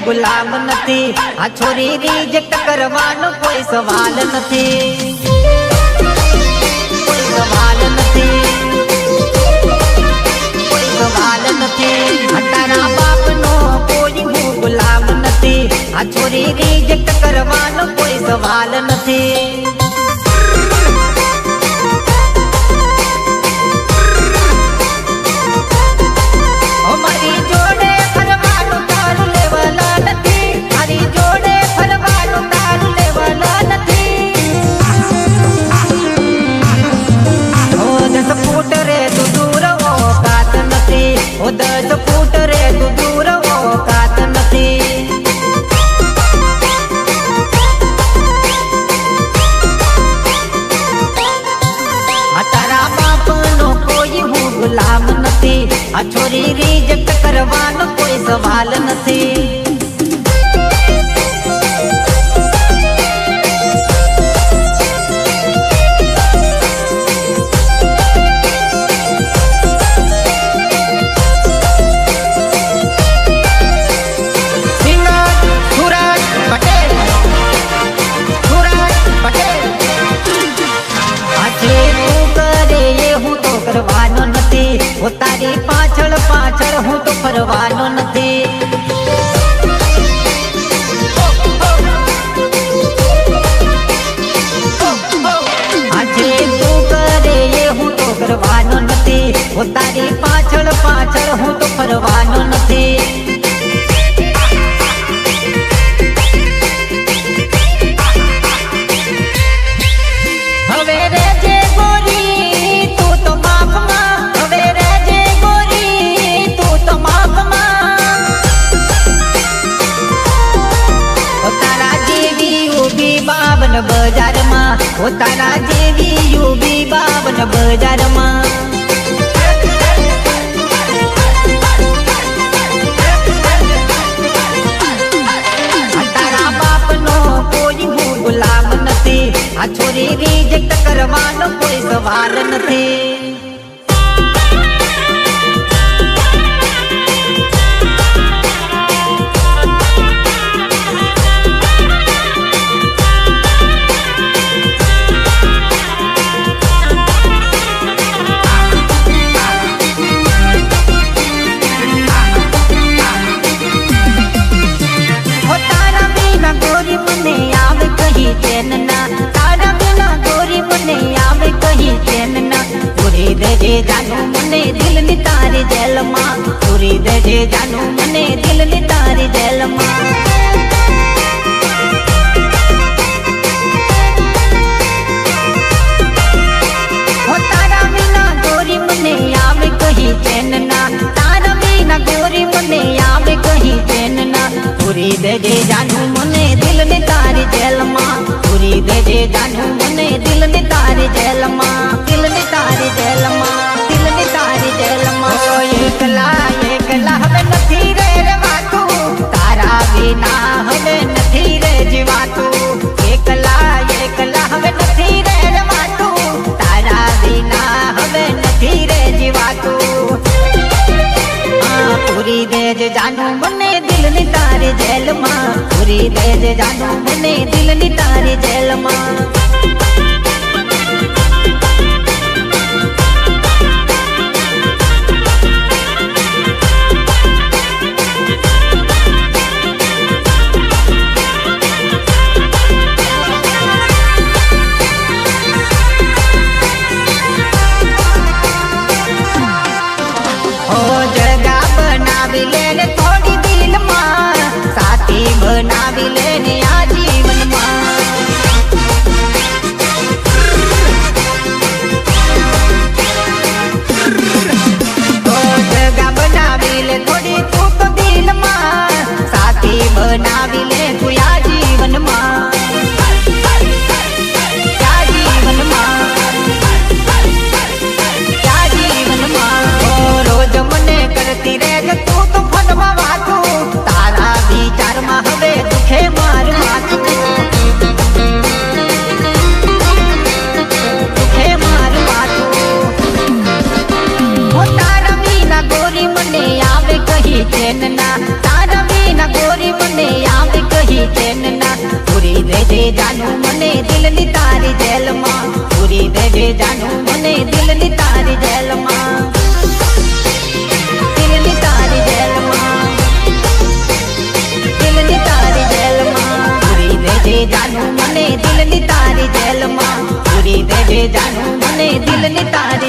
ગુલામ નથી. આ છોરી રિજેક્ટ કરવાનો કોઈ સવાલ નથી. કોઈ સવાલ નથી. કોઈ સવાલ નથી. તારા બાપનો કોઈ હું ગુલામ નથી. આ છોરી રિજેક્ટ કરવાનો કોઈ સવાલ નથી. ઓ 10 ફૂટ રે તું દૂર ઓકાત નથી. આ તારા બાપનો કોઈ હું ગુલામ નથી. આ છોરી રિજેક્ટ કરવાનો કોઈ સવાલ નથી. તારી પાછળ પાછળ હું તો ફરવાનો નથી. આજે તું કરે એ હું તો કરવાનો નથી. તારી પાછળ પાછળ હું તો ફરવાનો નથી. હવે રે જે ગોરી તું તો માફમાં. બજારમાં ઓ તારા જેવી યુવી બાબન બજારમાં. તારા બાપનો કોઈ હું ગુલામ નથી. આ છોરી રિજેક્ટ કરવાનો કોઈ સવાલ નથી. દેજે જાનું મને દિલની તારી જેલમાં. પૂરી દેજે જાનું મને દિલની તારી જેલમાં. તારા વિના ગોરી મને આવે કહી ચેન ના. તારા વિના ગોરી મને આવે કહી ચેન ના. પૂરી દેજે જાનું મને દિલની તારી જેલમાં. પૂરી દેજે જાનું મને દિલની તારી જેલમાં. દિલની તારી જેલમાં. દિલની તારી જેલમાં. એકલા એકલા હવે નથી રે રેવાતું. તારા વિના હવે નથી રે જીવાતું. એકલા એકલા હવે નથી રે રેવાતું. તારા વિના હવે નથી રે જીવાતું. પૂરી દેજ જાનું મને દિલની તારી જેલમાં. પૂરી દેજ જાનું મને દિલની તારી જેલમાં. બનાવી લેને આ જીવનમાં. વિના ગોરી મને આવે કહી ચેન ના પૂરી દેજે જાનું મને દિલની તારી જેલમાં પૂરી દેજે જાનું મને દિલની તારી જેલમાં દિલની તારી જેલમાં દિલની તારી જેલમાં પૂરી દેજે જાનું મને દિલની તારી જેલમાં પૂરી દેજે જાનું મને દિલની તારી